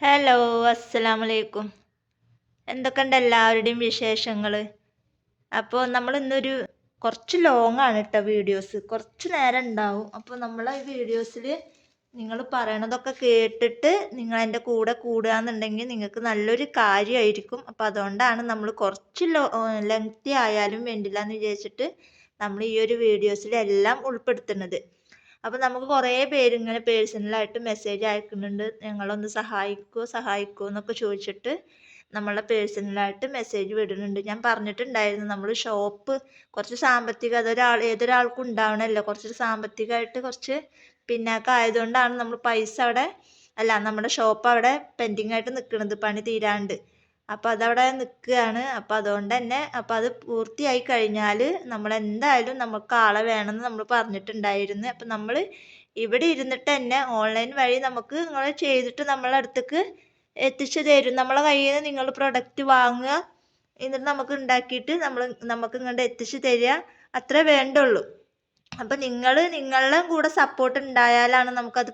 Hello, അസ്സലാമലൈക്കും. എന്തൊക്കെയുണ്ട് എല്ലാവരുടെയും വിശേഷങ്ങൾ? അപ്പോൾ നമ്മൾ ഇന്നൊരു കുറച്ച് ലോങ് ആണ് കേട്ടോ വീഡിയോസ്, കുറച്ച് നേരം ഉണ്ടാവും. അപ്പോൾ നമ്മൾ ഈ വീഡിയോസിൽ നിങ്ങൾ പറയണതൊക്കെ കേട്ടിട്ട് നിങ്ങൾ എൻ്റെ കൂടെ കൂടുകയെന്നുണ്ടെങ്കിൽ നിങ്ങൾക്ക് നല്ലൊരു കാര്യമായിരിക്കും. അപ്പോൾ അതുകൊണ്ടാണ് നമ്മൾ കുറച്ച് ലെങ്തി ആയാലും വേണ്ടില്ല എന്ന് വിചാരിച്ചിട്ട് നമ്മൾ ഈ ഒരു വീഡിയോസിലെല്ലാം ഉൾപ്പെടുത്തുന്നത്. അപ്പോൾ നമുക്ക് കുറേ പേര് ഇങ്ങനെ പേഴ്സണലായിട്ട് മെസ്സേജ് അയക്കുന്നുണ്ട്, ഞങ്ങളൊന്ന് സഹായിക്കുമോ എന്നൊക്കെ ചോദിച്ചിട്ട് നമ്മളെ പേഴ്സണലായിട്ട് മെസ്സേജ് വിടുന്നുണ്ട്. ഞാൻ പറഞ്ഞിട്ടുണ്ടായിരുന്നു നമ്മൾ ഷോപ്പ് കുറച്ച് സാമ്പത്തികം ഏതൊരാൾക്കും ഉണ്ടാവണമല്ലോ, കുറച്ച് സാമ്പത്തികമായിട്ട് കുറച്ച് പിന്നാക്കം ആയതുകൊണ്ടാണ് നമ്മൾ പൈസ അവിടെ നമ്മുടെ ഷോപ്പ് അവിടെ പെൻഡിങ് ആയിട്ട് നിൽക്കുന്നത്, പണി തീരാണ്ട്. അപ്പോൾ അതവിടെ നിൽക്കുകയാണ്. അപ്പോൾ അതുകൊണ്ട് തന്നെ അത് പൂർത്തിയായി കഴിഞ്ഞാൽ നമ്മൾ എന്തായാലും നമുക്ക് ആളെ വേണമെന്ന് നമ്മൾ പറഞ്ഞിട്ടുണ്ടായിരുന്നു. അപ്പോൾ നമ്മൾ ഇവിടെ ഇരുന്നിട്ട് തന്നെ ഓൺലൈൻ വഴി നമുക്ക് നിങ്ങൾ ചെയ്തിട്ട് നമ്മളെ അടുത്തേക്ക് എത്തിച്ചു തരും. നമ്മളെ കയ്യിൽ നിന്ന് നിങ്ങൾ പ്രൊഡക്റ്റ് വാങ്ങുക, എന്നിട്ട് നമുക്ക് ഉണ്ടാക്കിയിട്ട് നമുക്ക് ഇങ്ങോട്ട് എത്തിച്ചു തരിക, അത്രേ വേണ്ടുള്ളൂ. അപ്പം നിങ്ങളുടെ കൂടെ സപ്പോർട്ട് ഉണ്ടായാലാണ് നമുക്കത്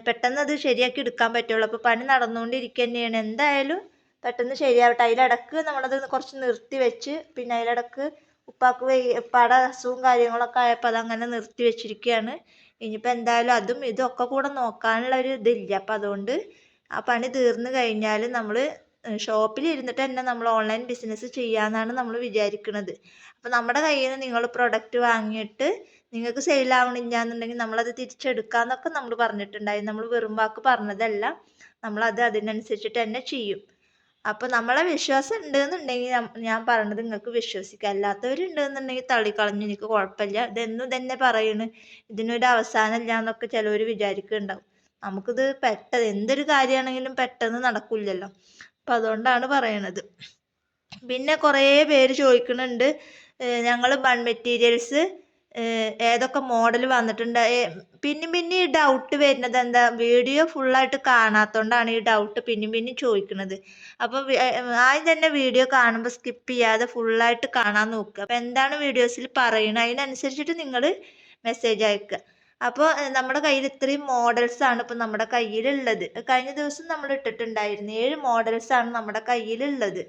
പെട്ടെന്ന് അത് ശരിയാക്കി എടുക്കാൻ പറ്റുള്ളൂ. അപ്പോൾ പണി നടന്നുകൊണ്ടിരിക്കുക തന്നെയാണ്. എന്തായാലും പെട്ടെന്ന് ശരിയാവട്ടെ. അതിലിടക്ക് നമ്മളത് കുറച്ച് നിർത്തി വെച്ച്, പിന്നെ അതിലിടക്ക് ഉപ്പാടെ അസുഖവും കാര്യങ്ങളൊക്കെ ആയപ്പോൾ അതങ്ങനെ നിർത്തി വെച്ചിരിക്കുകയാണ്. ഇനിയിപ്പോൾ എന്തായാലും അതും ഇതൊക്കെ കൂടെ നോക്കാനുള്ള ഒരു ഇതില്ല. അപ്പം അതുകൊണ്ട് ആ പണി തീർന്നു കഴിഞ്ഞാൽ നമ്മൾ ഷോപ്പിൽ ഇരുന്നിട്ട് തന്നെ നമ്മൾ ഓൺലൈൻ ബിസിനസ് ചെയ്യാമെന്നാണ് നമ്മൾ വിചാരിക്കുന്നത്. അപ്പോൾ നമ്മുടെ കയ്യിൽ നിന്ന് നിങ്ങൾ പ്രൊഡക്റ്റ് വാങ്ങിയിട്ട് നിങ്ങൾക്ക് സെയിലാവണില്ല എന്നുണ്ടെങ്കിൽ നമ്മളത് തിരിച്ചെടുക്കാമെന്നൊക്കെ നമ്മൾ പറഞ്ഞിട്ടുണ്ടായിരുന്നു. നമ്മൾ വെറും വാക്ക് പറഞ്ഞതല്ല, നമ്മളത് അതിനനുസരിച്ചിട്ട് തന്നെ ചെയ്യും. അപ്പോൾ നമ്മളെ വിശ്വാസം ഉണ്ടെന്നുണ്ടെങ്കിൽ ഞാൻ പറഞ്ഞത് നിങ്ങൾക്ക് വിശ്വസിക്കാം. അല്ലാത്തവരുണ്ടെന്നുണ്ടെങ്കിൽ തള്ളിക്കളഞ്ഞു, എനിക്ക് കുഴപ്പമില്ല, ഇതെന്നും തന്നെ പറയുന്നു, ഇതിനൊരു അവസാനമില്ല എന്നൊക്കെ ചിലവർ വിചാരിക്കുന്നുണ്ടാവും. നമുക്കിത് എന്തൊരു കാര്യമാണെങ്കിലും പെട്ടെന്ന് നടക്കില്ലല്ലോ. അപ്പം അതുകൊണ്ടാണ് പറയണത്. പിന്നെ കുറേ പേര് ചോദിക്കുന്നുണ്ട്, ഞങ്ങൾ ബൺ മെറ്റീരിയൽസ് ഏതൊക്കെ മോഡൽ വന്നിട്ടുണ്ട്. പിന്നെ ഈ ഡൗട്ട് വരുന്നത് എന്താ, വീഡിയോ ഫുള്ളായിട്ട് കാണാത്തതുകൊണ്ടാണ് ഈ ഡൗട്ട് പിന്നെ ചോദിക്കുന്നത്. അപ്പോൾ ആദ്യം തന്നെ വീഡിയോ കാണുമ്പോൾ സ്കിപ്പ് ചെയ്യാതെ ഫുള്ളായിട്ട് കാണാൻ നോക്കുക. അപ്പോൾ എന്താണ് വീഡിയോസിൽ പറയുന്നത് അതിനനുസരിച്ചിട്ട് നിങ്ങൾ മെസ്സേജ് അയക്കുക. അപ്പോൾ നമ്മുടെ കയ്യിൽ ഇത്രയും മോഡൽസാണ് ഇപ്പോൾ നമ്മുടെ കയ്യിലുള്ളത്. കഴിഞ്ഞ ദിവസം നമ്മൾ ഇട്ടിട്ടുണ്ടായിരുന്നു, 7 മോഡൽസാണ് നമ്മുടെ കയ്യിലുള്ളത്.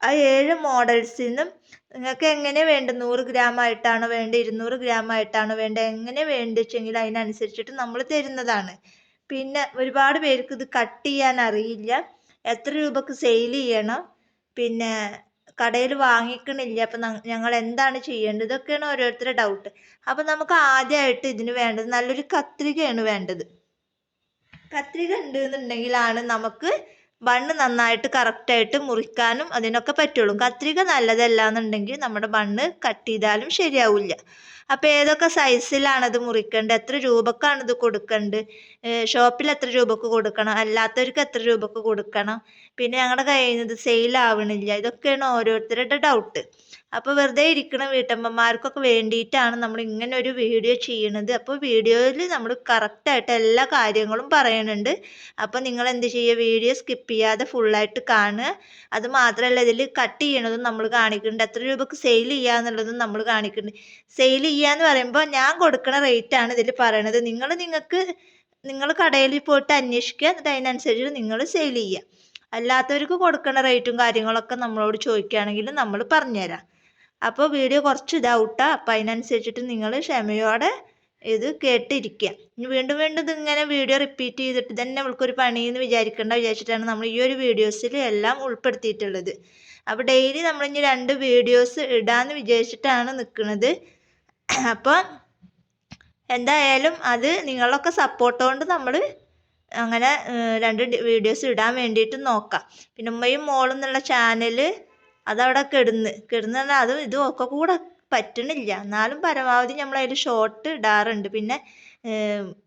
ആ 7 മോഡൽസിൽ നിന്നും നിങ്ങൾക്ക് എങ്ങനെ വേണ്ട, 100 ഗ്രാം ആയിട്ടാണോ വേണ്ട, 200 ഗ്രാം ആയിട്ടാണോ വേണ്ട, എങ്ങനെ വേണ്ടിച്ചെങ്കിൽ അതിനനുസരിച്ചിട്ട് നമ്മൾ തരുന്നതാണ്. പിന്നെ ഒരുപാട് പേർക്ക് ഇത് കട്ട് ചെയ്യാൻ അറിയില്ല, എത്ര രൂപക്ക് സെയിൽ ചെയ്യണം, പിന്നെ കടയിൽ വാങ്ങിക്കണില്ല, അപ്പം ഞങ്ങൾ എന്താണ് ചെയ്യേണ്ടത്, ഇതൊക്കെയാണ് ഓരോരുത്തരുടെ ഡൗട്ട്. അപ്പം നമുക്ക് ആദ്യമായിട്ട് ഇതിന് വേണ്ടത് നല്ലൊരു കത്രികയാണ് വേണ്ടത്. കത്രിക ഉണ്ട് എന്നുണ്ടെങ്കിലാണ് നമുക്ക് ബണ്ണ് നന്നായിട്ട് കറക്റ്റായിട്ട് മുറിക്കാനും അതിനൊക്കെ പറ്റുള്ളൂ. കത്രിക നല്ലതല്ല എന്നുണ്ടെങ്കിൽ നമ്മുടെ ബണ്ണ് കട്ട് ചെയ്താലും ശരിയാവില്ല. അപ്പോൾ ഏതൊക്കെ സൈസിലാണത് മുറിക്കേണ്ടത്, എത്ര രൂപക്കാണിത് കൊടുക്കേണ്ടത്, ഷോപ്പിൽ എത്ര രൂപക്ക് കൊടുക്കണം, അല്ലാത്തവർക്ക് എത്ര രൂപക്ക് കൊടുക്കണം, പിന്നെ ഞങ്ങളുടെ കയ്യിൽ നിന്ന് ഇത് സെയിലാവണില്ല, ഇതൊക്കെയാണ് ഓരോരുത്തരുടെ ഡൗട്ട്. അപ്പോൾ വെറുതെ ഇരിക്കുന്ന വീട്ടമ്മമാർക്കൊക്കെ വേണ്ടിയിട്ടാണ് നമ്മൾ ഇങ്ങനെ ഒരു വീഡിയോ ചെയ്യണത്. അപ്പോൾ വീഡിയോയിൽ നമ്മൾ കറക്റ്റായിട്ട് എല്ലാ കാര്യങ്ങളും പറയുന്നുണ്ട്. അപ്പോൾ നിങ്ങൾ എന്ത് ചെയ്യുക, വീഡിയോ സ്കിപ്പ് ചെയ്യാതെ ഫുള്ളായിട്ട് കാണുക. അത് മാത്രമല്ല, ഇതിൽ കട്ട് ചെയ്യണതും നമ്മൾ കാണിക്കുന്നുണ്ട്, എത്ര രൂപക്ക് സെയിൽ ചെയ്യുക എന്നുള്ളതും നമ്മൾ കാണിക്കുന്നുണ്ട്. സെയിൽ ചെയ്യുക എന്ന് പറയുമ്പോൾ ഞാൻ കൊടുക്കുന്ന റേറ്റാണ് ഇതിൽ പറയണത്. നിങ്ങൾ കടയിൽ പോയിട്ട് അന്വേഷിക്കുക, എന്നിട്ട് അതിനനുസരിച്ച് നിങ്ങൾ സെയിൽ ചെയ്യുക. അല്ലാത്തവർക്ക് കൊടുക്കുന്ന റേറ്റും കാര്യങ്ങളൊക്കെ നമ്മളോട് ചോദിക്കുകയാണെങ്കിൽ നമ്മൾ പറഞ്ഞുതരാം. അപ്പോൾ വീഡിയോ കുറച്ച് ഇതാവട്ടെ, അപ്പോൾ അതിനനുസരിച്ചിട്ട് നിങ്ങൾ ക്ഷമയോടെ ഇത് കേട്ടിരിക്കുക. ഇനി വീണ്ടും ഇതിങ്ങനെ വീഡിയോ റിപ്പീറ്റ് ചെയ്തിട്ട് തന്നെ അവൾക്കൊരു പണിയെന്ന് വിചാരിച്ചിട്ടാണ് നമ്മൾ ഈ ഒരു വീഡിയോസിൽ എല്ലാം ഉൾപ്പെടുത്തിയിട്ടുള്ളത്. അപ്പോൾ ഡെയിലി നമ്മളിനി 2 വീഡിയോസ് ഇടാമെന്ന് വിചാരിച്ചിട്ടാണ് നിൽക്കുന്നത്. അപ്പോൾ എന്തായാലും അത് നിങ്ങളൊക്കെ സപ്പോർട്ട് കൊണ്ട് നമ്മൾ അങ്ങനെ 2 വീഡിയോസ് ഇടാൻ വേണ്ടിയിട്ട് നോക്കാം. പിന്നെ ഉമ്മയും മോളും എന്നുള്ള ചാനൽ അതവിടെ കിടന്ന് അതും ഇതും ഒക്കെ കൂടെ പറ്റണില്ല. എന്നാലും പരമാവധി നമ്മൾ അതിൽ ഷോർട്ട് ഇടാറുണ്ട്. പിന്നെ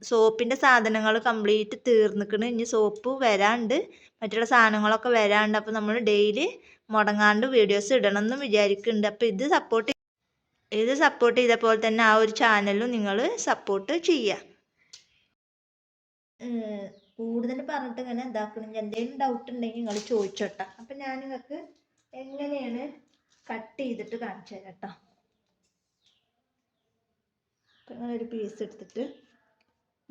സോപ്പിൻ്റെ സാധനങ്ങൾ കംപ്ലീറ്റ് തീർന്നിക്കണ്, ഇനി സോപ്പ് വരാണ്ട്, മറ്റുള്ള സാധനങ്ങളൊക്കെ വരാണ്ട്. അപ്പോൾ നമ്മൾ ഡെയിലി മുടങ്ങാണ്ട് വീഡിയോസ് ഇടണം എന്നും വിചാരിക്കുന്നുണ്ട്. അപ്പോൾ ഇത് സപ്പോർട്ട് ചെയ്ത പോലെ തന്നെ ആ ഒരു ചാനലും നിങ്ങൾ സപ്പോർട്ട് ചെയ്യുക. കൂടുതൽ പറഞ്ഞിട്ട് ഇങ്ങനെ ഇതാക്കണം. എന്തെങ്കിലും ഡൗട്ട് ഉണ്ടെങ്കിൽ നിങ്ങൾ ചോദിച്ചോട്ടാ. അപ്പം ഞാൻ നിങ്ങൾക്ക് എങ്ങനെയാണ് കട്ട് ചെയ്തിട്ട് കാണിച്ചു തരാം കേട്ടോ. അപ്പം നിങ്ങളൊരു പീസ് എടുത്തിട്ട്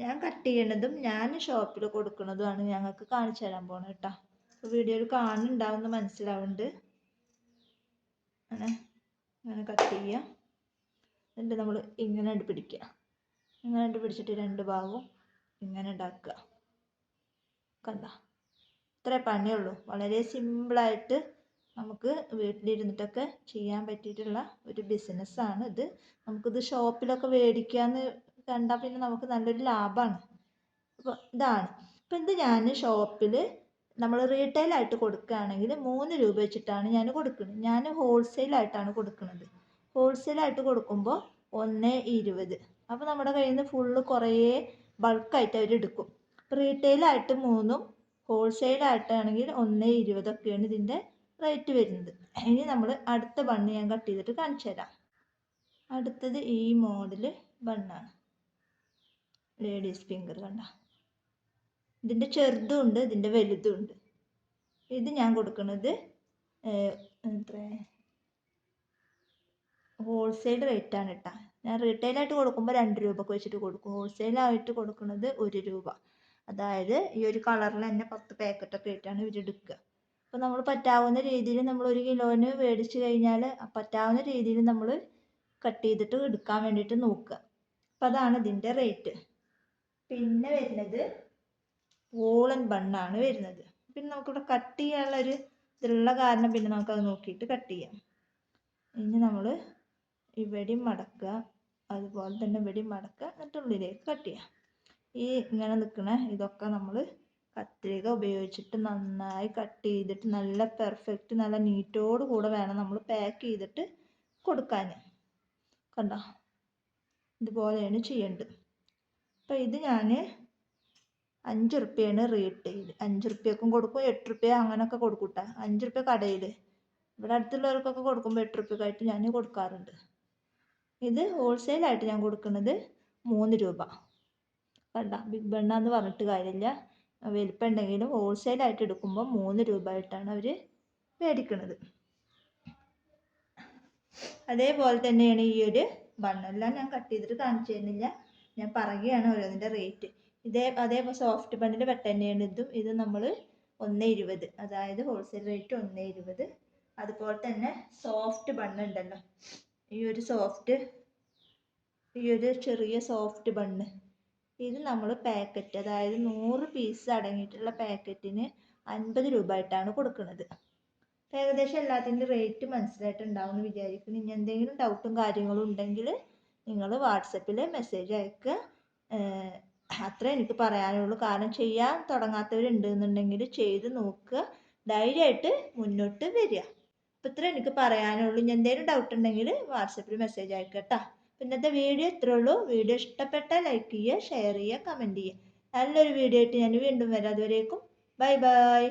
ഞാൻ കട്ട് ചെയ്യണതും ഞാൻ ഷോപ്പിൽ കൊടുക്കുന്നതുമാണ് ഞങ്ങൾക്ക് കാണിച്ചു തരാൻ പോണത് കേട്ടോ. വീഡിയോയിൽ കാണുന്നുണ്ടാവുമെന്ന് മനസ്സിലാവുന്നുണ്ട്. അങ്ങനെ അങ്ങനെ കട്ട് ചെയ്യുക. എന്നിട്ട് നമ്മൾ ഇങ്ങനെ പിടിക്കുക. ഇങ്ങനെ പിടിച്ചിട്ട് രണ്ട് ഭാഗവും ഇങ്ങനെ ഉണ്ടാക്കുക. കണ്ട, ഇത്രേ പണിയുള്ളൂ. വളരെ സിമ്പിളായിട്ട് നമുക്ക് വീട്ടിലിരുന്നിട്ടൊക്കെ ചെയ്യാൻ പറ്റിയിട്ടുള്ള ഒരു ബിസിനസ്സാണ് ഇത്. നമുക്കിത് ഷോപ്പിലൊക്കെ മേടിക്കാമെന്ന് കണ്ടാൽ പിന്നെ നമുക്ക് നല്ലൊരു ലാഭമാണ്. അപ്പോൾ ഇതാണ്. ഇപ്പം ഇത് ഞാൻ ഷോപ്പിൽ നമ്മൾ റീറ്റെയിലായിട്ട് കൊടുക്കുകയാണെങ്കിൽ 3 രൂപ വെച്ചിട്ടാണ് ഞാൻ കൊടുക്കുന്നത്. ഞാൻ ഹോൾസെയിലായിട്ടാണ് കൊടുക്കുന്നത്. ഹോൾസെയിലായിട്ട് കൊടുക്കുമ്പോൾ 1.20. അപ്പോൾ നമ്മുടെ കയ്യിൽ നിന്ന് ഫുള്ള് കുറേ ബൾക്കായിട്ട് അവരെടുക്കും. റീറ്റെയിലായിട്ട് 3ഉം ഹോൾസെയിലായിട്ടാണെങ്കിൽ 1.20 ഒക്കെയാണ് ഇതിൻ്റെ റേറ്റ് വരുന്നത്. ഇനി നമ്മൾ അടുത്ത ബണ്ണ് ഞാൻ കട്ട് ചെയ്തിട്ട് കാണിച്ചു തരാം. അടുത്തത് ഈ മോഡൽ ബണ്ണാണ്. ലേഡീസ് ഫിംഗർ കണ്ട, ഇതിൻ്റെ ചെറുതും ഉണ്ട്, ഇതിൻ്റെ വലുതും ഉണ്ട്. ഇത് ഞാൻ കൊടുക്കുന്നത് എത്ര ഹോൾസെയിൽ റേറ്റാണ് കേട്ടോ. ഞാൻ റീറ്റെയിലായിട്ട് കൊടുക്കുമ്പോൾ 2 രൂപക്ക് വെച്ചിട്ട് കൊടുക്കും. ഹോൾസെയിലായിട്ട് കൊടുക്കുന്നത് 1 രൂപ. അതായത് ഈ ഒരു കളറിൽ തന്നെ 10 പാക്കറ്റൊക്കെ ആയിട്ടാണ് ഇവരെടുക്കുക. അപ്പോൾ നമ്മൾ പറ്റാവുന്ന രീതിയിൽ നമ്മൾ 1 കിലോന് മേടിച്ച് കഴിഞ്ഞാൽ പറ്റാവുന്ന രീതിയിൽ നമ്മൾ കട്ട് ചെയ്തിട്ട് എടുക്കാൻ വേണ്ടിയിട്ട് നോക്കുക. അപ്പം അതാണ് ഇതിൻ്റെ റേറ്റ്. പിന്നെ വരുന്നത് വോളൻ ബണ്ണാണ് വരുന്നത്. പിന്നെ നമുക്കിവിടെ കട്ട് ചെയ്യാനുള്ളൊരു ഇതുള്ള കാരണം പിന്നെ നമുക്കത് നോക്കിയിട്ട് കട്ട് ചെയ്യാം. ഇനി നമ്മൾ ഇവിടെയും മടക്കുക, അതുപോലെ തന്നെ ഇവിടെയും മടക്കുക, എന്നിട്ട് ഉള്ളിലേക്ക് കട്ട് ചെയ്യാം. ഈ ഇങ്ങനെ നിൽക്കണ ഇതൊക്കെ നമ്മൾ കത്രിക ഉപയോഗിച്ചിട്ട് നന്നായി കട്ട് ചെയ്തിട്ട് നല്ല പെർഫെക്റ്റ് നല്ല നീറ്റോട് കൂടെ വേണം നമ്മൾ പാക്ക് ചെയ്തിട്ട് കൊടുക്കാൻ. കണ്ടോ, ഇതുപോലെയാണ് ചെയ്യേണ്ടത്. അപ്പോൾ ഇത് ഞാൻ 5 റുപ്യയാണ് റീറ്റെയിൽ. 5 റുപ്യക്കും കൊടുക്കും, 8 റുപ്യ അങ്ങനെയൊക്കെ കൊടുക്കും കേട്ടോ. 5 റുപ്യ കടയിൽ, ഇവിടെ അടുത്തുള്ളവർക്കൊക്കെ കൊടുക്കുമ്പോൾ 8 റുപ്യക്കായിട്ട് ഞാൻ കൊടുക്കാറുണ്ട്. ഇത് ഹോൾസെയിലായിട്ട് ഞാൻ കൊടുക്കുന്നത് 3 രൂപ. കണ്ട, ബിഗ് ബണ്ണാന്ന് പറഞ്ഞിട്ട് കാര്യമില്ല. വലിപ്പം ഉണ്ടെങ്കിലും ഹോൾസെയിലായിട്ട് എടുക്കുമ്പോൾ 3 രൂപ ആയിട്ടാണ് അവർ മേടിക്കുന്നത്. അതേപോലെ തന്നെയാണ് ഈ ഒരു ബണ്ണെല്ലാം ഞാൻ കട്ട് ചെയ്തിട്ട് കാണിച്ചു തരുന്നില്ല, ഞാൻ പറയുകയാണ് ഓരോന്നിൻ്റെ റേറ്റ്. അതേപോലെ സോഫ്റ്റ് ബണ്ണിൻ്റെ വെട്ട തന്നെയാണ് ഇതും. ഇത് നമ്മൾ 1.20, അതായത് ഹോൾസെയിൽ റേറ്റ് 1.20. അതുപോലെ തന്നെ സോഫ്റ്റ് ബണ്ണുണ്ടല്ലോ, ഈ ഒരു ചെറിയ സോഫ്റ്റ് ബണ്ണ്, ഇത് നമ്മൾ പാക്കറ്റ്, അതായത് 100 പീസ് അടങ്ങിയിട്ടുള്ള പാക്കറ്റിന് 50 രൂപ ആയിട്ടാണ് കൊടുക്കുന്നത്. ഏകദേശം എല്ലാത്തിൻ്റെ റേറ്റ് മനസ്സിലായിട്ടുണ്ടാവും എന്ന് വിചാരിക്കുന്നു. ഇനി എന്തെങ്കിലും ഡൗട്ടും കാര്യങ്ങളും ഉണ്ടെങ്കിൽ നിങ്ങൾ വാട്സപ്പിൽ മെസ്സേജ് അയക്കുക. അത്രേ എനിക്ക് പറയാനുള്ളൂ. കാരണം ചെയ്യാൻ തുടങ്ങാത്തവരുണ്ടെന്നുണ്ടെങ്കിൽ ചെയ്ത് നോക്കുക, ധൈര്യമായിട്ട് മുന്നോട്ട് വരിക. അപ്പോൾ ഇത്രേ എനിക്ക് പറയാനുള്ളൂ. ഇനി എന്തെങ്കിലും ഡൗട്ട് ഉണ്ടെങ്കിൽ വാട്സപ്പിൽ മെസ്സേജ് അയക്കുക കേട്ടോ. ഇന്നത്തെ വീഡിയോ ഇത്രേ ഉള്ളൂ. വീഡിയോ ഇഷ്ടപ്പെട്ടാൽ ലൈക്ക് ചെയ്യുക, ഷെയർ ചെയ്യുക, കമൻറ്റ് ചെയ്യുക. നല്ലൊരു വീഡിയോ ആയിട്ട് ഞാൻ വീണ്ടും വരാം. അതുവരേക്കും ബൈ ബൈ.